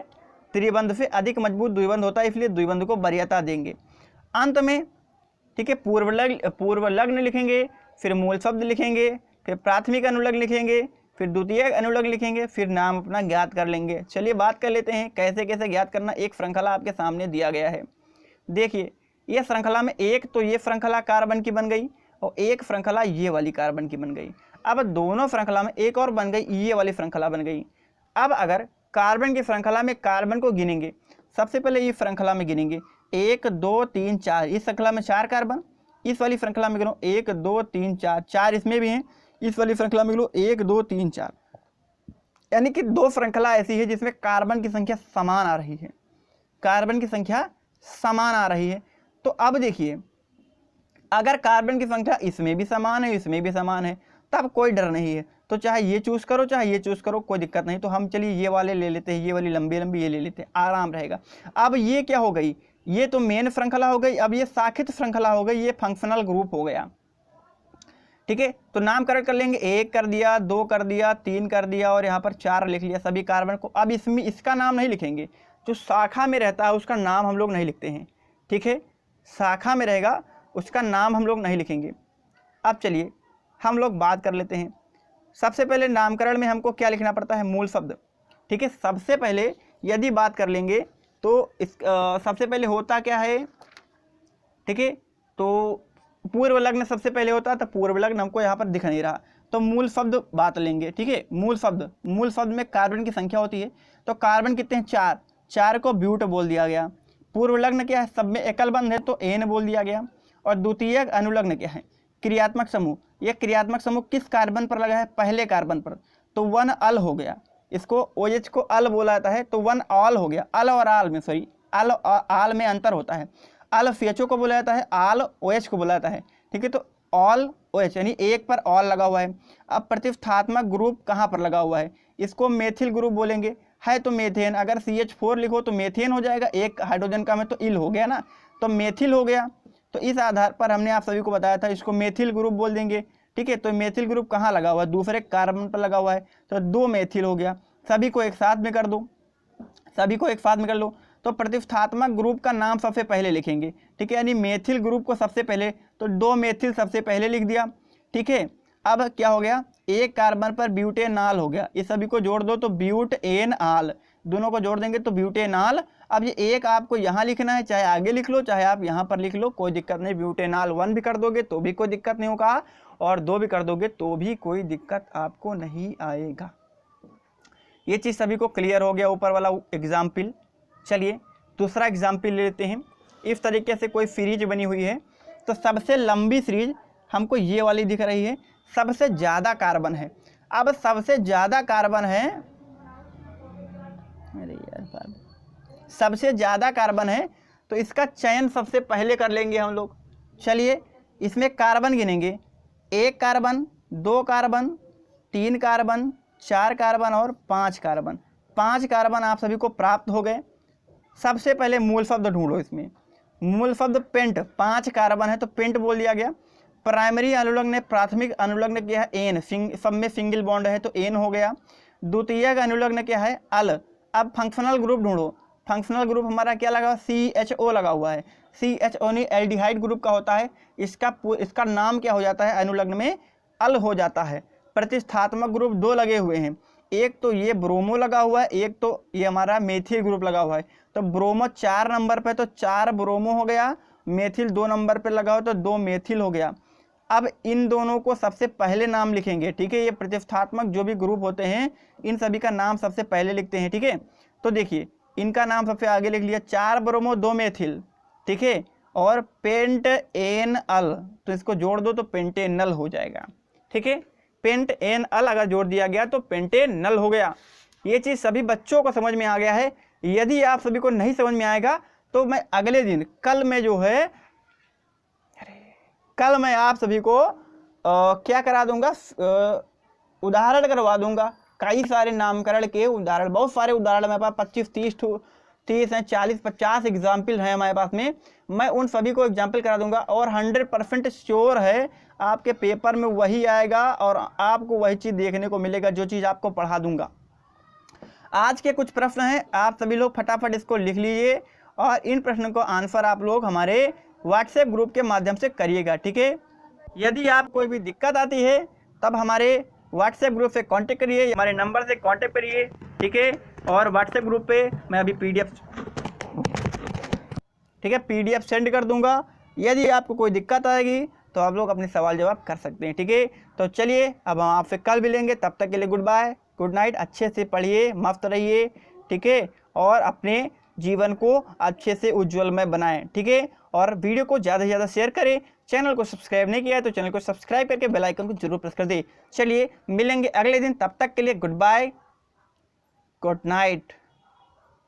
त्रिबंध से अधिक मजबूत द्विबंध होता है, इसलिए द्विबंध को वरीयता देंगे। अंत में ठीक है पूर्वलग्न लिखेंगे, फिर मूल शब्द लिखेंगे, फिर प्राथमिक अनुलग्न लिखेंगे, फिर द्वितीयक अनुलग्न लिखेंगे, फिर नाम अपना ज्ञात कर लेंगे। चलिए बात कर लेते हैं कैसे कैसे ज्ञात करना। एक श्रृंखला आपके सामने दिया गया है, देखिए ये श्रृंखला में एक तो ये श्रृंखला कार्बन की बन गई और एक श्रृंखला ये वाली कार्बन की बन गई। अब दोनों श्रृंखला में एक और बन गई, ये वाली श्रृंखला बन गई। अब अगर कार्बन की श्रृंखला में कार्बन को गिनेंगे, सबसे पहले ये श्रृंखला में गिनेंगे 1 2 3 4, इस श्रृंखला में 4 कार्बन, इस वाली श्रृंखला में गिनो 1 2 3 4, 4 इसमें भी हैं, इस वाली श्रृंखला में गिनो 1 2 3 4, यानी कि 2 श्रृंखला ऐसी है जिसमें कार्बन की संख्या समान आ रही है, कार्बन की संख्या समान आ रही है। तो अब देखिए अगर कार्बन की संख्या इसमें भी समान है इसमें भी समान है तब कोई डर नहीं है, तो चाहे ये चूज करो चाहे ये चूज करो, कोई दिक्कत नहीं। तो हम चलिए ये वाले ले लेते हैं, ये वाली लंबी लंबी ये ले लेते हैं, आराम रहेगा। अब ये क्या हो गई, ये तो मेन श्रृंखला हो गई, अब ये शाखित श्रृंखला हो गई, ये फंक्शनल ग्रुप हो गया। ठीक है, तो नामकरण कर लेंगे, 1 कर दिया, 2 कर दिया, 3 कर दिया और यहाँ पर 4 लिख लिया सभी कार्बन को। अब इसमें इसका नाम नहीं लिखेंगे, जो शाखा में रहता है उसका नाम हम लोग नहीं लिखते हैं। ठीक है, शाखा में रहेगा उसका नाम हम लोग नहीं लिखेंगे। अब चलिए हम लोग बात कर लेते हैं। सबसे पहले नामकरण में हमको क्या लिखना पड़ता है, मूल शब्द। ठीक है, सबसे पहले यदि बात कर लेंगे तो इस सबसे पहले होता क्या है, ठीक है, तो पूर्व लग्न सबसे पहले होता है, तो पूर्व लग्न हमको यहाँ पर दिख नहीं रहा, तो मूल शब्द बात लेंगे। ठीक है, मूल शब्द में कार्बन की संख्या होती है, तो कार्बन कितने हैं 4, 4 को ब्यूट बोल दिया गया। पूर्व लग्न क्या है, सब में एकल बंध है तो एन बोल दिया गया। और द्वितीयक अनुलग्न क्या है, क्रियात्मक समूह। यह क्रियात्मक समूह किस कार्बन पर लगा है, पहले कार्बन पर, तो 1 अल हो गया। इसको OH को अल बोला जाता है तो 1 ऑल हो गया। अल और आल में सॉरी अल आल में अंतर होता है। अल CHO को बोला जाता है, आल OH को बोला जाता है। ठीक है, तो ऑल OH यानी एक पर ऑल लगा हुआ है। अब प्रतिष्ठात्मक ग्रुप कहाँ पर लगा हुआ है, इसको मेथिल ग्रुप बोलेंगे, है तो मेथेन। अगर CH4 लिखो तो मेथेन हो जाएगा, एक हाइड्रोजन कम है तो इल हो गया ना, तो मेथिल हो गया। तो इस आधार पर हमने आप सभी को बताया था इसको मेथिल ग्रुप बोल देंगे। ठीक है, तो मेथिल ग्रुप कहाँ लगा हुआ है, दूसरे कार्बन पर लगा हुआ है, तो 2 मेथिल हो गया। सभी को एक साथ में कर दो, सभी को एक साथ में कर लो, तो प्रतिष्ठात्मक ग्रुप का नाम सबसे पहले लिखेंगे। ठीक है, यानी मेथिल ग्रुप को सबसे पहले, तो 2 मेथिल सबसे पहले लिख दिया। ठीक है, अब क्या हो गया, एक कार्बन पर ब्यूटेनॉल हो गया, इस सभी को जोड़ दो तो ब्यूटेनॉल, दोनों को जोड़ देंगे तो ब्यूटेनॉल। अब ये एक आपको यहाँ लिखना है, चाहे आगे लिख लो चाहे आप यहाँ पर लिख लो, कोई दिक्कत नहीं। ब्यूटेनॉल 1 भी कर दोगे तो भी कोई दिक्कत नहीं होगा और 2 भी कर दोगे तो भी कोई दिक्कत आपको नहीं आएगा। ये चीज़ सभी को क्लियर हो गया, ऊपर वाला एग्जाम्पल। चलिए दूसरा एग्जाम्पल ले लेते हैं। इस तरीके से कोई सीरीज बनी हुई है, तो सबसे लंबी सीरीज हमको ये वाली दिख रही है, सबसे ज़्यादा कार्बन है। अब सबसे ज़्यादा कार्बन है, अरे यार सबसे ज़्यादा कार्बन है तो इसका चयन सबसे पहले कर लेंगे हम लोग। चलिए इसमें कार्बन गिनेंगे, 1 कार्बन, 2 कार्बन, 3 कार्बन, 4 कार्बन और 5 कार्बन। 5 कार्बन आप सभी को प्राप्त हो गए। सबसे पहले मूल शब्द ढूंढो। इसमें मूल शब्द पेंट, 5 कार्बन है तो पेंट बोल दिया गया। प्राइमरी अनुलग्न ने प्राथमिक अनुलग्न किया है एन, सब में सिंगल बॉन्ड है तो एन हो गया। द्वितीयक अनुलग्न क्या है अल। अब फंक्शनल ग्रुप ढूंढो, फंक्शनल ग्रुप हमारा क्या लगा हुआ, CHO लगा हुआ है। CHO नहीं एल्डिहाइड ग्रुप का होता है, इसका नाम क्या हो जाता है अनुलग्न में, अल हो जाता है। प्रतिष्ठात्मक ग्रुप 2 लगे हुए हैं, एक तो ये ब्रोमो लगा हुआ है, एक तो ये हमारा मेथिल ग्रुप लगा हुआ है। तो ब्रोमो 4 नंबर पे तो 4 ब्रोमो हो गया, मेथिल 2 नंबर पे लगा हो तो 2 मेथिल हो गया। अब इन दोनों को सबसे पहले नाम लिखेंगे, ठीक है। ये प्रतिष्ठात्मक जो भी ग्रुप होते हैं इन सभी का नाम सबसे पहले लिखते हैं, ठीक है। तो देखिए इनका नाम सबसे आगे लिख लिया, 4 ब्रोमो 2 मेथिल, ठीक है। और पेंट एन अल, तो इसको जोड़ दो तो पेंटेनल हो जाएगा, ठीक है। पेंट एन अल अगर जोड़ दिया गया तो पेंटेनल हो गया। ये चीज़ सभी बच्चों को समझ में आ गया है। यदि आप सभी को नहीं समझ में आएगा तो मैं अगले दिन कल मैं जो है कल मैं आप सभी को क्या करा दूंगा, उदाहरण करवा दूंगा। कई सारे नामकरण के उदाहरण, बहुत सारे उदाहरण मेरे पास 25 30 हैं, 40 50 एग्जाम्पल हैं हमारे पास में। मैं उन सभी को एग्जाम्पल करा दूंगा और 100% श्योर है आपके पेपर में वही आएगा और आपको वही चीज़ देखने को मिलेगा जो चीज़ आपको पढ़ा दूंगा। आज के कुछ प्रश्न हैं, आप सभी लोग फटाफट इसको लिख लीजिए और इन प्रश्नों को आंसर आप लोग हमारे व्हाट्सएप ग्रुप के माध्यम से करिएगा, ठीक है। यदि आप कोई भी दिक्कत आती है तब हमारे व्हाट्सएप ग्रुप से कांटेक्ट करिए, हमारे नंबर से कांटेक्ट करिए, ठीक है। और व्हाट्सएप ग्रुप पे मैं अभी पीडीएफ, ठीक है, पीडीएफ सेंड कर दूंगा। यदि आपको कोई दिक्कत आएगी तो आप लोग अपने सवाल जवाब कर सकते हैं, ठीक है। तो चलिए अब हम आपसे कल मिलेंगे, तब तक के लिए गुड बाय, गुड नाइट। अच्छे से पढ़िए, मस्त रहिए, ठीक है। और अपने जीवन को अच्छे से उज्ज्वलमय बनाएं, ठीक है। और वीडियो को ज़्यादा से ज़्यादा शेयर करें। चैनल को सब्सक्राइब नहीं किया है तो चैनल को सब्सक्राइब करके बेल आइकन को जरूर प्रेस कर दें। चलिए मिलेंगे अगले दिन, तब तक के लिए गुड बाय, गुड नाइट।